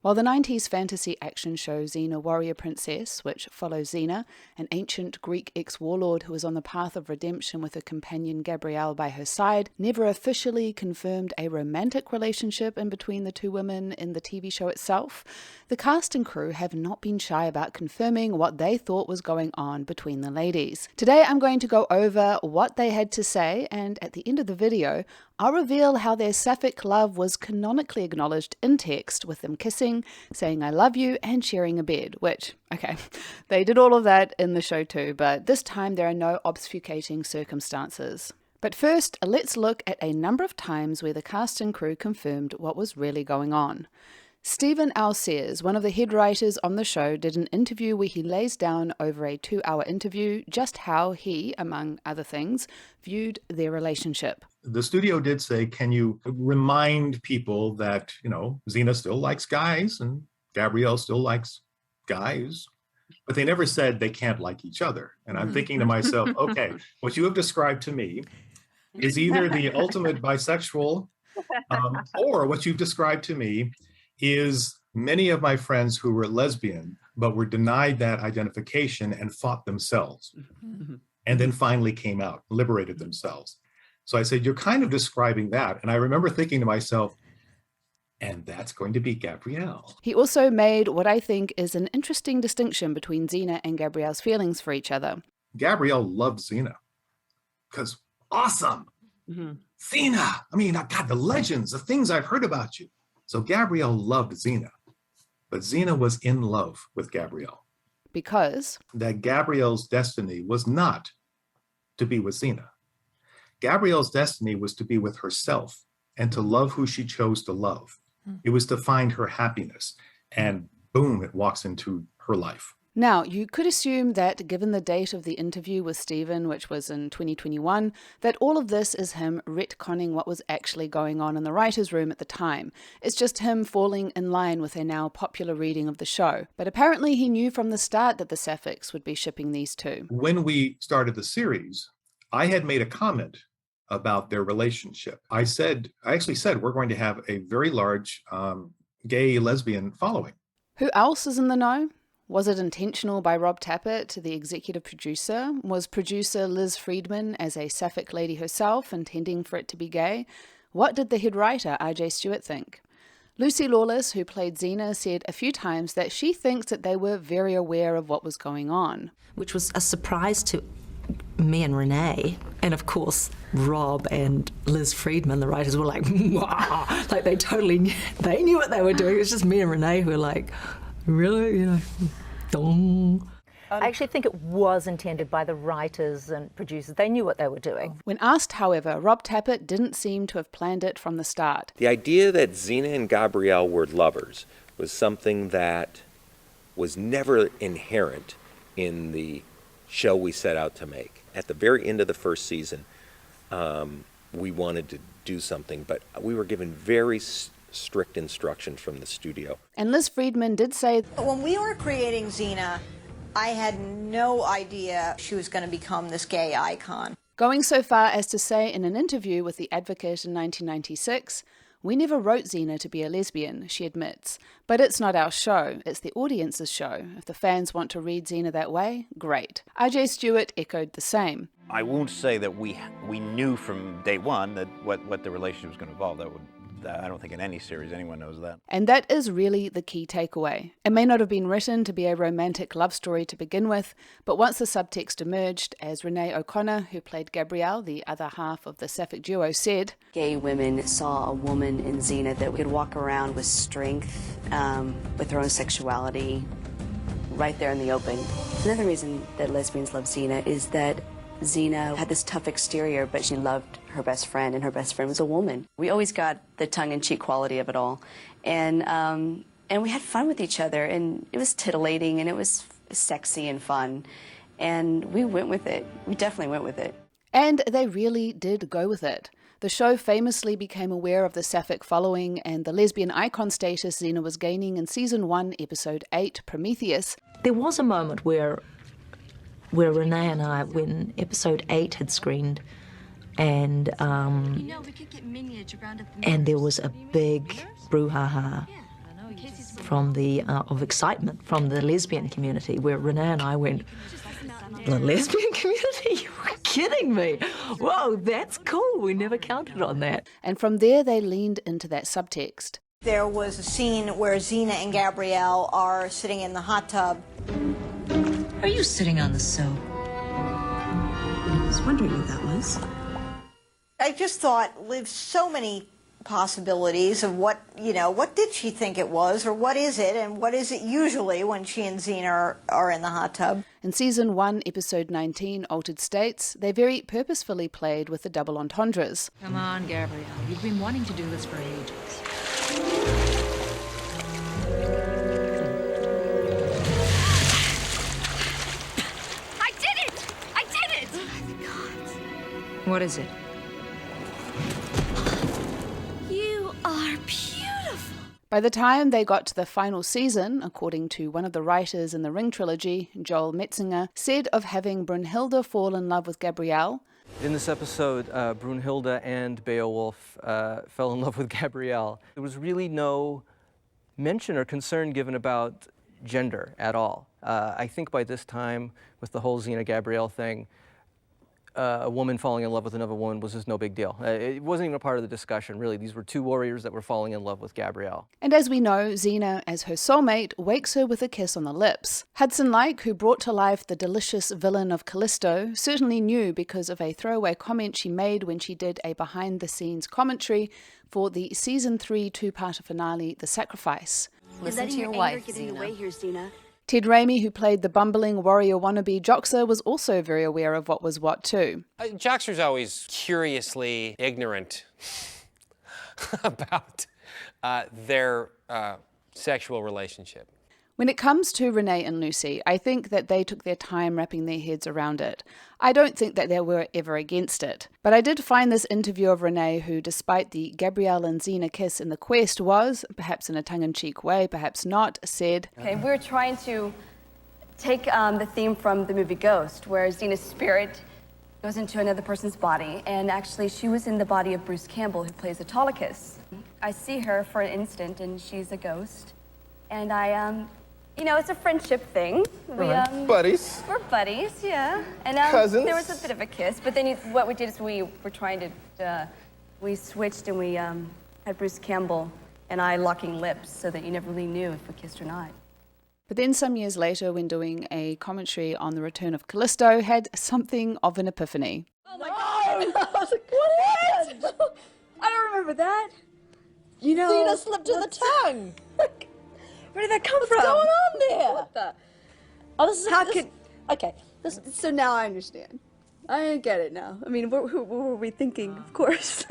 While the 90s fantasy action show Xena Warrior Princess, which follows Xena, an ancient Greek ex-warlord who is on the path of redemption with her companion Gabrielle by her side, never officially confirmed a romantic relationship in between the two women in the TV show itself, the cast and crew have not been shy about confirming what they thought was going on between the ladies. Today I'm going to go over what they had to say, and at the end of the video, I'll reveal how their sapphic love was canonically acknowledged in text, with them kissing, saying I love you, and sharing a bed, which, okay, they did all of that in the show too, but this time there are no obfuscating circumstances. But first, let's look at a number of times where the cast and crew confirmed what was really going on. Stephen Alsears, one of the head writers on the show, did an interview where he lays down over a 2-hour interview just how he, among other things, viewed their relationship. The studio did say, can you remind people that, Xena still likes guys and Gabrielle still likes guys, but they never said they can't like each other. And I'm thinking to myself, okay, what you have described to me is either the ultimate bisexual or what you've described to me is many of my friends who were lesbian, but were denied that identification and fought themselves, and then finally came out, liberated themselves. So I said, you're kind of describing that. And I remember thinking to myself, and that's going to be Gabrielle. He also made what I think is an interesting distinction between Xena and Gabrielle's feelings for each other. Gabrielle loved Xena because awesome. Xena, God, the legends, the things I've heard about you. So Gabrielle loved Xena, but Xena was in love with Gabrielle. Because? That Gabrielle's destiny was not to be with Xena. Gabrielle's destiny was to be with herself and to love who she chose to love. It was to find her happiness, and boom, it walks into her life. Now, you could assume that given the date of the interview with Stephen, which was in 2021, that all of this is him retconning what was actually going on in the writer's room at the time. It's just him falling in line with a now popular reading of the show. But apparently he knew from the start that the Sapphics would be shipping these two. When we started the series, I had made a comment about their relationship. I actually said, we're going to have a very large gay lesbian following. Who else is in the know? Was it intentional by Rob Tappert, the executive producer? Was producer Liz Friedman, as a sapphic lady herself, intending for it to be gay? What did the head writer, R.J. Stewart, think? Lucy Lawless, who played Xena, said a few times that she thinks that they were very aware of what was going on. Which was a surprise to me and Renee, and of course Rob and Liz Friedman, the writers, were like, wah! Like they totally knew what they were doing. It was just me and Renee who were like, really, dong. I actually think it was intended by the writers and producers. They knew what they were doing. When asked, however, Rob Tappert didn't seem to have planned it from the start. The idea that Xena and Gabrielle were lovers was something that was never inherent in the show we set out to make. At the very end of the first season, we wanted to do something, but we were given very strict instructions from the studio. And Liz Friedman did say, when we were creating Xena, I had no idea she was going to become this gay icon. Going so far as to say in an interview with The Advocate in 1996, "We never wrote Xena to be a lesbian," she admits. "But it's not our show, it's the audience's show. If the fans want to read Xena that way, great." R.J. Stewart echoed the same. I won't say that we knew from day one that what the relationship was going to involve. I don't think in any series anyone knows that. And that is really the key takeaway. It may not have been written to be a romantic love story to begin with, but once the subtext emerged, as Renee O'Connor, who played Gabrielle, the other half of the sapphic duo, said, "Gay women saw a woman in Xena that could walk around with strength, with her own sexuality, right there in the open." Another reason that lesbians love Xena is that Xena had this tough exterior, but she loved her best friend, and her best friend was a woman. We always got the tongue-in-cheek quality of it all, and we had fun with each other, and it was titillating, and it was sexy and fun, and we went with it. We definitely went with it. And they really did go with it. The show famously became aware of the sapphic following and the lesbian icon status Xena was gaining in Season 1, Episode 8, Prometheus. There was a moment where Renee and I, when Episode 8 had screened, and there was a big brouhaha from the of excitement from the lesbian community, where Renee and I went, the lesbian community? You were kidding me. Whoa, that's cool. We never counted on that. And from there, they leaned into that subtext. There was a scene where Xena and Gabrielle are sitting in the hot tub. Are you sitting on the soap? I was wondering what that was. I just thought there's so many possibilities of what did she think it was, or what is it, and what is it usually when she and Xena are in the hot tub. In Season 1, Episode 19, Altered States, they very purposefully played with the double entendres. Come on, Gabrielle. You've been wanting to do this for ages. I did it! I did it! What is it? You are beautiful. By the time they got to the final season, according to one of the writers in the Ring trilogy, Joel Metzinger, said of having Brunhilde fall in love with Gabrielle, in this episode, Brunhilde and Beowulf fell in love with Gabrielle. There was really no mention or concern given about gender at all. I think by this time, with the whole Xena Gabrielle thing, a woman falling in love with another woman was just no big deal. It wasn't even a part of the discussion, really. These were two warriors that were falling in love with Gabrielle. And as we know, Xena, as her soulmate, wakes her with a kiss on the lips. Hudson Lyke, who brought to life the delicious villain of Callisto, certainly knew because of a throwaway comment she made when she did a behind-the-scenes commentary for the Season 3 two-parter finale, The Sacrifice. Listen to your wife, Xena. Ted Raimi, who played the bumbling warrior wannabe Joxer, was also very aware of what was what too. Joxer's always curiously ignorant about their sexual relationship. When it comes to Renee and Lucy, I think that they took their time wrapping their heads around it. I don't think that they were ever against it. But I did find this interview of Renee, who, despite the Gabrielle and Xena kiss in the Quest, was, perhaps in a tongue-in-cheek way, perhaps not, said, Okay, we're trying to take the theme from the movie Ghost, where Xena's spirit goes into another person's body, and actually she was in the body of Bruce Campbell, who plays Autolycus. I see her for an instant, and she's a ghost, and it's a friendship thing. Buddies. We're buddies, yeah. And Cousins. There was a bit of a kiss, but then what we did is we were trying to, we switched and we had Bruce Campbell and I locking lips so that you never really knew if we kissed or not. But then some years later, when doing a commentary on the return of Callisto, had something of an epiphany. Oh my God! I was like, what happened? I don't remember that. You know, Xena slipped to the tongue. Where did that come from? What's going on there? What the? Oh, this is okay. So now I understand. I get it now. I mean, what were we thinking? Of course.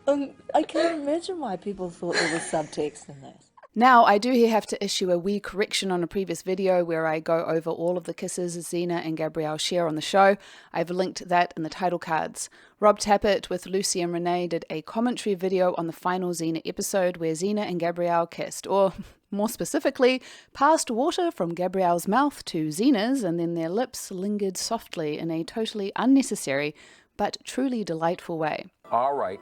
I can't imagine why people thought there was subtext in this. Now, I do have to issue a wee correction on a previous video where I go over all of the kisses Xena and Gabrielle share on the show. I've linked that in the title cards. Rob Tappert with Lucy and Renee did a commentary video on the final Xena episode where Xena and Gabrielle kissed, or more specifically, passed water from Gabrielle's mouth to Xena's, and then their lips lingered softly in a totally unnecessary but truly delightful way. All right.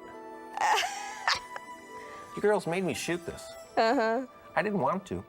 You girls made me shoot this. I didn't want to.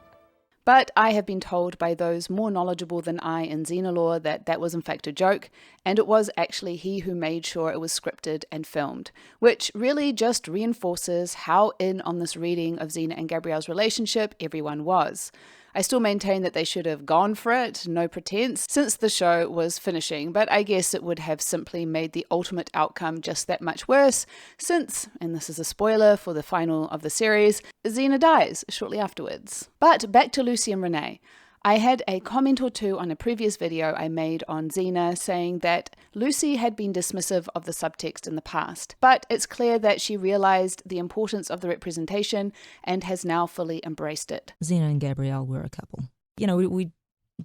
But I have been told by those more knowledgeable than I in Xenalore that that was in fact a joke, and it was actually he who made sure it was scripted and filmed, which really just reinforces how in on this reading of Xena and Gabrielle's relationship everyone was. I still maintain that they should have gone for it, no pretense, since the show was finishing, but I guess it would have simply made the ultimate outcome just that much worse, since, and this is a spoiler for the final of the series, Xena dies shortly afterwards. But back to Lucy and Renee. I had a comment or two on a previous video I made on Xena saying that Lucy had been dismissive of the subtext in the past, but it's clear that she realized the importance of the representation and has now fully embraced it. Xena and Gabrielle were a couple. You know, we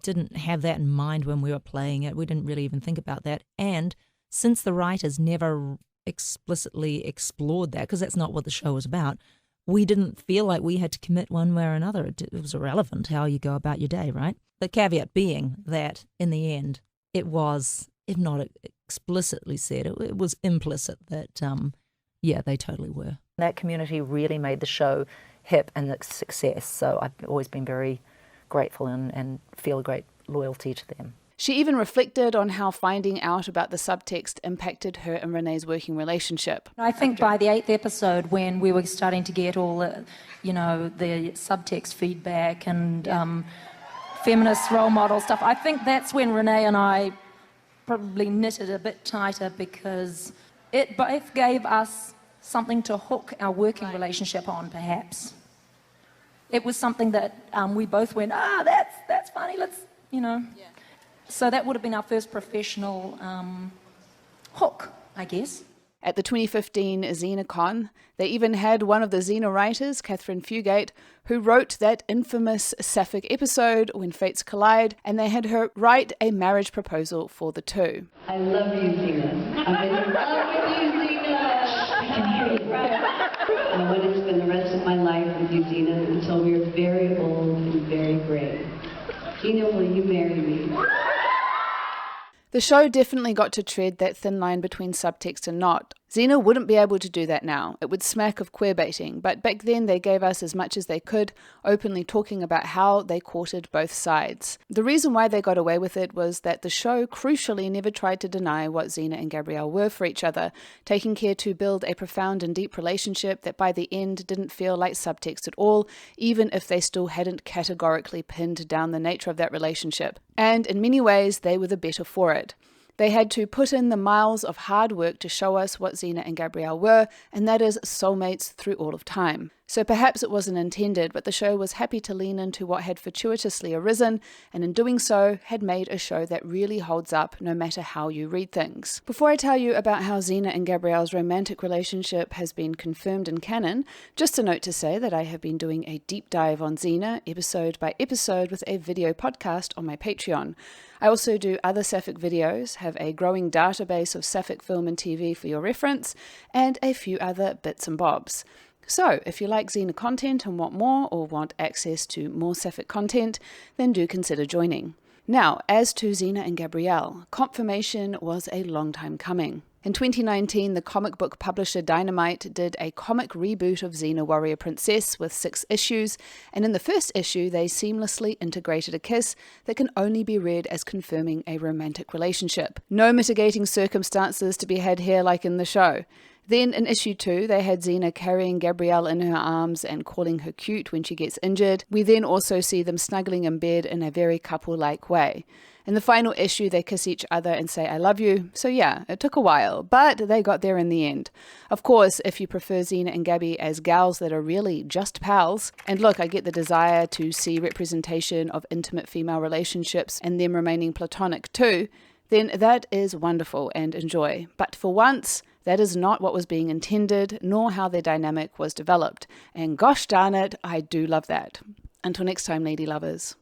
didn't have that in mind when we were playing it. We didn't really even think about that. And since the writers never explicitly explored that, because that's not what the show was about, we didn't feel like we had to commit one way or another. It was irrelevant how you go about your day, right? The caveat being that, in the end, it was, if not explicitly said, it was implicit that, yeah, they totally were. That community really made the show hip and its success. So I've always been very grateful and feel a great loyalty to them. She even reflected on how finding out about the subtext impacted her and Renee's working relationship. I think by the 8th episode, when we were starting to get all the, the subtext feedback and feminist role model stuff, I think that's when Renee and I probably knitted a bit tighter, because it both gave us something to hook our working relationship on, perhaps. It was something that we both went, that's funny, let's. So that would have been our first professional hook, I guess. At the 2015 XenaCon, they even had one of the Xena writers, Catherine Fugate, who wrote that infamous sapphic episode, When Fates Collide, and they had her write a marriage proposal for the two. I love you, Xena. I'm in love with you, Xena. I can hear you. I want to spend the rest of my life with you, Xena, until we're very old and very gray. Xena, will you marry me? The show definitely got to tread that thin line between subtext and not. Xena wouldn't be able to do that now. It would smack of queerbaiting, but back then they gave us as much as they could, openly talking about how they courted both sides. The reason why they got away with it was that the show crucially never tried to deny what Xena and Gabrielle were for each other, taking care to build a profound and deep relationship that by the end didn't feel like subtext at all, even if they still hadn't categorically pinned down the nature of that relationship. And in many ways, they were the better for it. They had to put in the miles of hard work to show us what Xena and Gabrielle were, and that is soulmates through all of time. So perhaps it wasn't intended, but the show was happy to lean into what had fortuitously arisen, and in doing so, had made a show that really holds up no matter how you read things. Before I tell you about how Xena and Gabrielle's romantic relationship has been confirmed in canon, just a note to say that I have been doing a deep dive on Xena, episode by episode, with a video podcast on my Patreon. I also do other sapphic videos, have a growing database of sapphic film and TV for your reference, and a few other bits and bobs. So, if you like Xena content and want more, or want access to more sapphic content, then do consider joining. Now, as to Xena and Gabrielle, confirmation was a long time coming. In 2019, the comic book publisher Dynamite did a comic reboot of Xena Warrior Princess with 6 issues, and in the first issue they seamlessly integrated a kiss that can only be read as confirming a romantic relationship. No mitigating circumstances to be had here like in the show. Then in issue 2, they had Xena carrying Gabrielle in her arms and calling her cute when she gets injured. We then also see them snuggling in bed in a very couple-like way. In the final issue, they kiss each other and say, "I love you." So yeah, it took a while, but they got there in the end. Of course, if you prefer Xena and Gabby as gals that are really just pals, and look, I get the desire to see representation of intimate female relationships and them remaining platonic too, then that is wonderful and enjoy. But for once, that is not what was being intended, nor how their dynamic was developed. And gosh darn it, I do love that. Until next time, lady lovers.